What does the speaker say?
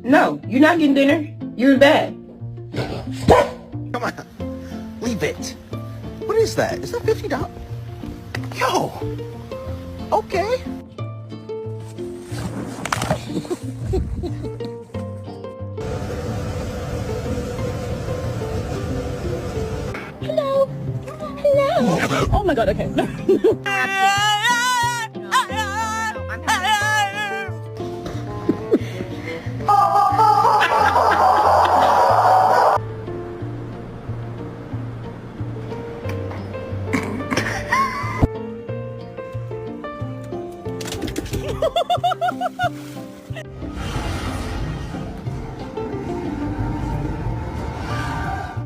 No, you're not getting dinner. You're in bed. Come on. Leave it. What is that? Is that $50? Yo. Okay. Hello. Hello. Oh my god, okay.